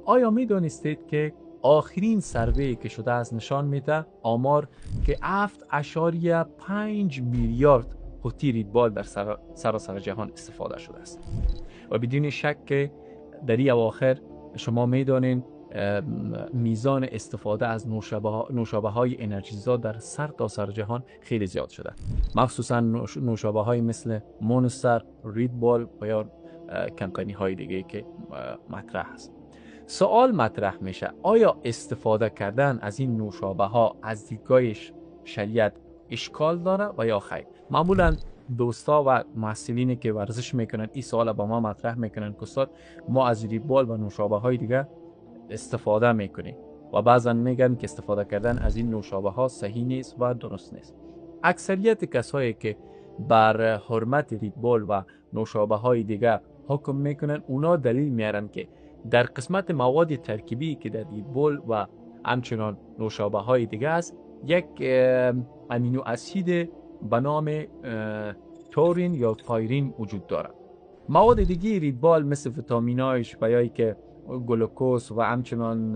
آیا می دانستید که آخرین سروی که شده از نشان میده آمار که 7.5 میلیارد قوطی ریدبال در سراسر جهان استفاده شده است و بدون شک که در این اواخر شما میدانید میزان استفاده از نوشابه های انرژیزا در سر جهان خیلی زیاد شده، مخصوصا نوشابه های مثل مونستر، ریدبال و یا کمپانی های دیگه که مطرح است. سوال مطرح میشه آیا استفاده کردن از این نوشابه ها از دیدگاه شریعت اشکال داره و یا خیر؟ معمولا دوستا و محصلینی که ورزش میکنن این سوال با ما مطرح میکنن که استاد ما از ریدبال و نوشابه های دیگه استفاده میکنیم و بعضا میگن که استفاده کردن از این نوشابه ها صحیح نیست و درست نیست. اکثریت کسایی که بر حرمت ریدبال و نوشابه های دیگه حکم میکنن اونا دلیل میارن که در قسمت مواد ترکیبی که در ریدبال و همچنان نوشابه های دیگه است یک امینو اسید به نام تورین یا تایرین وجود داره. مواد دیگه ریدبال مثل ویتامینایش و یا که گلوکوز و همچنان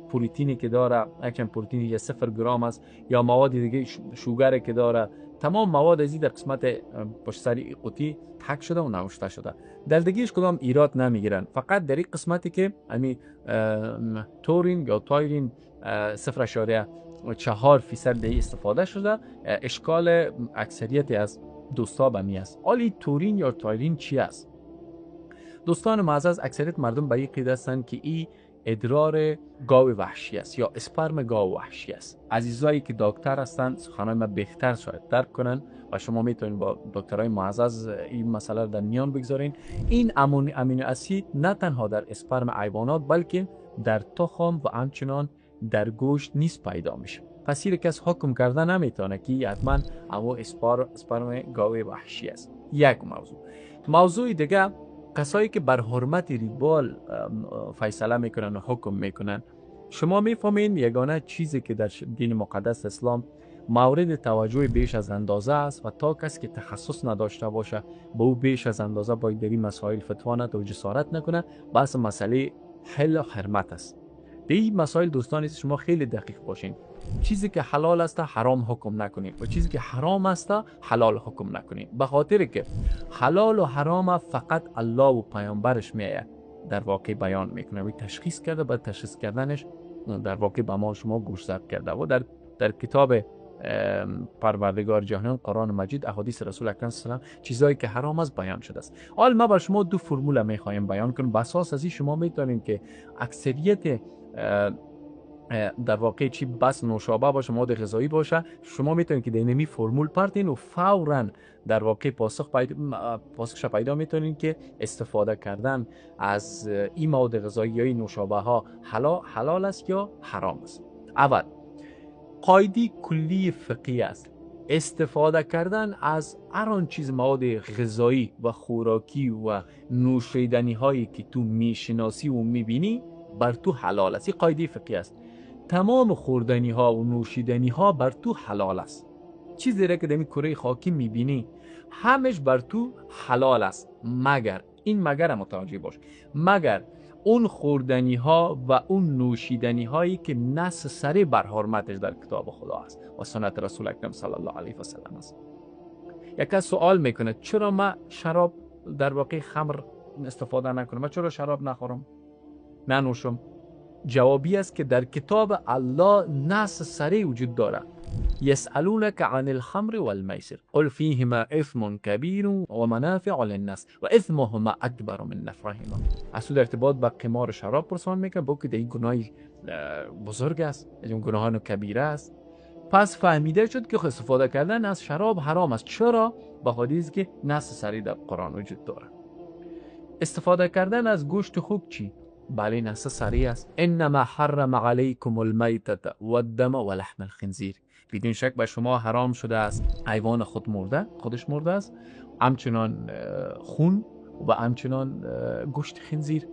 پروتئینی که داره، همچنان پروتئینی یا 0 گرم است یا مواد دیگه شوگر که داره، تمام مواد ازی در قسمت پشت سر قوطی تک شده و نوشته شده. در دیگهش کدام ایراد نمیگیرن، فقط در این قسمتی که همین تورین یا تایرین 0.4% دی استفاده شده اشکال اکثریت از دوستا به می است. حالی تورین یا تایرین چی است؟ دوستان معزز، اکثریت مردم به این قید هستند که این ادرار گاو وحشی است یا اسپرم گاو وحشی است. عزیزایی که دکتر هستند سخنان ما بهتر شاید درک کنن و شما میتونید با دکترای معزز این مسئله در میان بگذارین. این امینو اسید نه تنها در اسپرم حیوانات بلکه در تخم و همچنان در گوشت نیز پیدا میشه. پس هیچ کس حکم کرده نمیتونه که حتما اما اسپرم گاو وحشی است. یک موضوع دیگه، کسایی که بر حرمت ریدبال فیصله میکنن و حکم میکنن، شما میفهمین یگانه چیزی که در دین مقدس اسلام مورد توجه بیش از اندازه است و تا کسی که تخصص نداشته باشه به او بیش از اندازه باید در این مسائل فتوا نده و جسارت نکنه. بحث مسئله حل و حرمت است. به این مسائل دوستان شما خیلی دقیق باشین. چیزی که حلال است حرام حکم نکنید و چیزی که حرام است حلال حکم نکنید، به خاطر که حلال و حرام فقط الله و پیامبرش میآید در واقع بیان میکنه و تشخیص کرده. بعد تشخیص کردنش در واقع به ما شما گوشزد کرده و در کتاب پروردگار جهان قرآن مجید احادیث رسول اکرم صلی الله علیه و آله چیزایی که حرام است بیان شده است. حال ما بر شما دو فرمول میخوایم بیان کنیم. بر اساس از این شما میتونید که اکثریت در واقع چی بس نوشابه باشه، مواد غذایی باشه، شما میتونید که دینمی فرمول پرتین و فوراً در واقع پاسخش پیدا میتونید که استفاده کردن از این مواد غذایی یا این نوشابه ها حلال است یا حرام است. اول قاعده کلی فقهی است. استفاده کردن از هر آن چیز مواد غذایی و خوراکی و نوشیدنی هایی که تو میشناسی و میبینی بر تو حلال است. این قاعده فقهی است. تمام خوردنی ها و نوشیدنی ها بر تو حلال است. چیزی را که در این کره خاکی میبینی همش بر تو حلال است، مگر متوجه باش، مگر اون خوردنی ها و اون نوشیدنی هایی که نص سری بر حرمتش در کتاب خدا است و سنت رسول اکرم صلی الله علیه و سلم است. یکی سوال میکنه چرا ما شراب در واقع خمر استفاده نکنم؟ من چرا شراب نخورم ننوشم؟ جوابی است که در کتاب الله نص صریح وجود داره. یسألونک عن الخمر والمیسر قل فیهما اثم کبیر و منافع للناس و اثمهما اکبر من نفعهما. از در ارتباط با قمار شراب پرسان میکنه با که این گناه بزرگ است، این گناهان کبیره است. پس فهمیده شد که استفاده کردن از شراب حرام است. چرا؟ به حدیث که نص صریح در قرآن وجود داره. استفاده کردن از گوشت خوک چی؟ بله نص صریح است. انما حرم علیکم المیتة والدم ولحم الخنزیر. بدون شک به شما حرام شده است حیوان خودش مرده است، همچنان خون و همچنان گوشت خنزیر.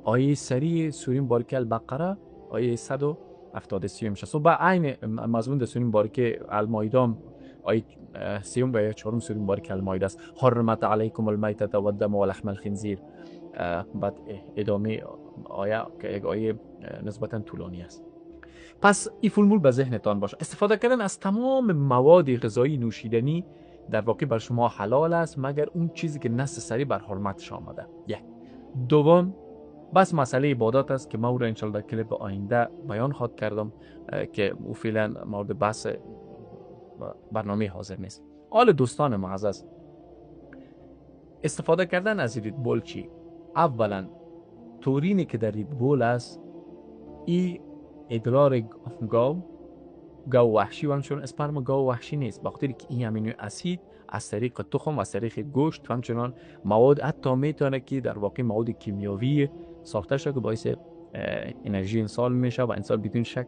آیه صریح سوره مبارکه البقره آیه 173 میشه. با عین مضمون در سوره مبارکه المائده آیه 3 و 4 سوره مبارکه المائده است. حرمت علیکم المیتة والدم ولحم الخنزیر. بعد ادامه آیه که یک آیه نسبتا طولانی است. پس این فلمول به ذهنتان باشه. استفاده کردن از تمام مواد غذایی نوشیدنی در واقع بر شما حلال است مگر اون چیزی که نص صریح بر حرمتش آمده. یک. دوم، بس مسئله عبادات است که ما او را انشالله در کلیپ آینده بیان خواهد کردم که او فعلا مورد بحث برنامه حاضر نیست. حال دوستان معزز، استفاده کردن از ریدبول چی؟ اولا تورینی که در ریدبول است ای ادرار گاو وحشی و همچنان اسپرم گاو وحشی نیست، بخاطر که این امینو اسید از طریق تخم و از طریق گوشت و همچنان مواد حتی میتونه که در واقع مواد کیمیاوی ساخته شده که باعث انرژی انسان میشه و انسان بدون شک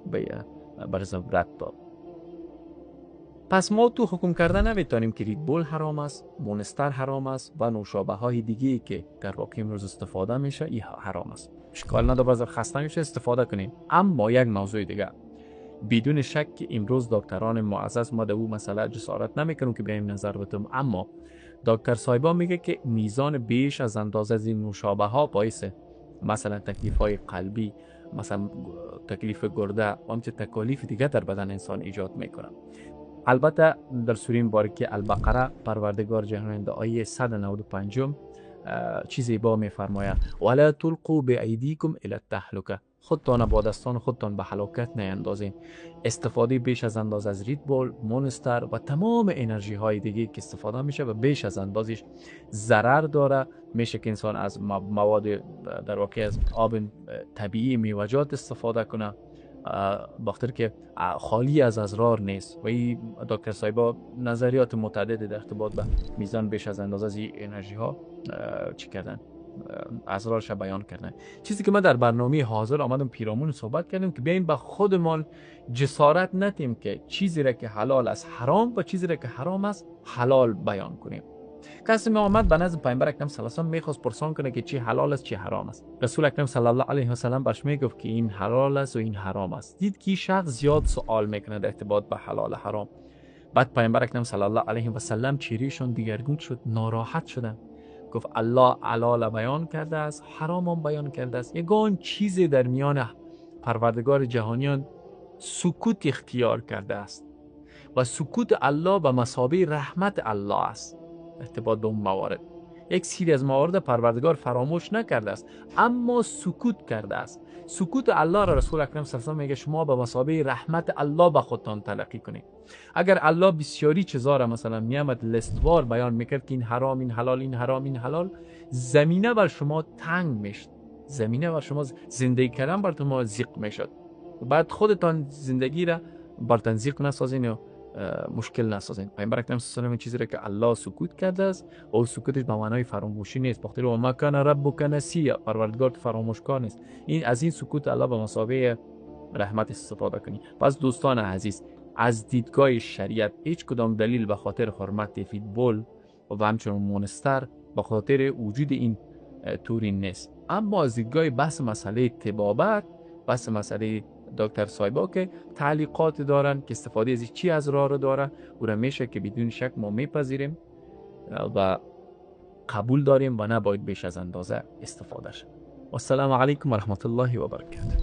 بر ضرورت داد. پس ما تو حکم کردن نمیتونیم که ریدبول حرام است، مونستر حرام است و نوشابه های دیگه که در واقع امروز استفاده میشه این حرام است. اشکال نداره باز خسته میشه استفاده کنیم. اما یک موضوع دیگه، بدون شک که امروز دکتران معزز ما در اون مسئله جسارت نمیکنیم که بیایم نظر بدیم، اما دکتر صایبا میگه که میزان بیش از اندازه از این نوشابه ها باعث مثلا تکلیف های قلبی، مثلا تکلیف گرده و همچنین تکالیف دیگه در بدن انسان ایجاد میکنه. البته در سوره مبارکه البقره پروردگار جهاننده آیه 195 چیزی با میفرماید ولا تلقوا بایدیکم الی التهلکه، خودتان با دستان خودتان به هلاکت نیندازین. استفاده بیش از اندازه از ریدبول، مونستر و تمام انرژی های دیگه که استفاده میشه و بیش از اندازش ضرر داره، میشه که انسان از مواد در واقع از آب طبیعی میوه‌جات استفاده کنه بخاطر که خالی از اضرار نیست. و این دکتر صایبا نظریات متعدد در ارتباط به میزان بیش از اندازه از این انرژی ها چی کردن، اضرارش بیان کردن. چیزی که ما در برنامه حاضر آمدم پیرامون صحبت کردیم که بیاین به خودمان جسارت نتیم که چیزی را که حلال است حرام و چیزی را که حرام است حلال بیان کنیم. کسی می آمد به نزد پیامبر اکرم صلی الله علیه و آله میخواست پرسان کنه که چی حلال است چی حرام است. رسول اکرم صلی الله علیه و سلم برش میگفت که این حلال است و این حرام است. دید که شخص زیاد سوال میکنه در ارتباط به حلال و حرام. بعد پیامبر اکرم صلی الله علیه و سلم چهرهشون دیگرگون شد، ناراحت شدن. گفت الله حلال بیان کرده است، حرام هم بیان کرده است. یگان چیزی در میان پروردگار جهانیان سکوت اختیار کرده است و سکوت الله به مثابه رحمت الله است. ارتباط به اون موارد یک سری از موارد پروردگار فراموش نکرده است اما سکوت کرده است. سکوت الله را رسول اکرم صلی الله علیه و آله میگه شما به مثابه رحمت الله به خودتان تلقی کنید. اگر الله بسیاری چیزا را مثلا میامد لستوار بیان میکرد که این حرام این حلال این حرام این حلال، زمینه بر شما تنگ میشد، زمینه بر شما زندگی کردن بر شما ضیق میشد. بعد خودتان زندگی را برتن ضیق نسازین و مشکل نسازین. پیامبر اکرم صلی الله علیه و آله چیزی را که الله سکوت کرده است و سکوتش به معنای فراموشی نیست، بخاطر و ما کان ربک نسیا، پروردگار فراموشکار نیست. این از این سکوت الله به مثابه رحمت استفاده کنی. پس دوستان عزیز، از دیدگاه شریعت هیچ کدام دلیل به خاطر حرمت ریدبول و همچنین مونستر به خاطر وجود این تورین نیست. اما از دیدگاه بحث مسئله طبابت، بحث مسئله دکتر صایبا که تعلیقات دارن که استفاده از چی از راه داره، او را میشه که بدون شک ما میپذیریم و قبول داریم و نباید بیش از اندازه استفاده شد. و السلام علیکم و رحمت الله و برکاته.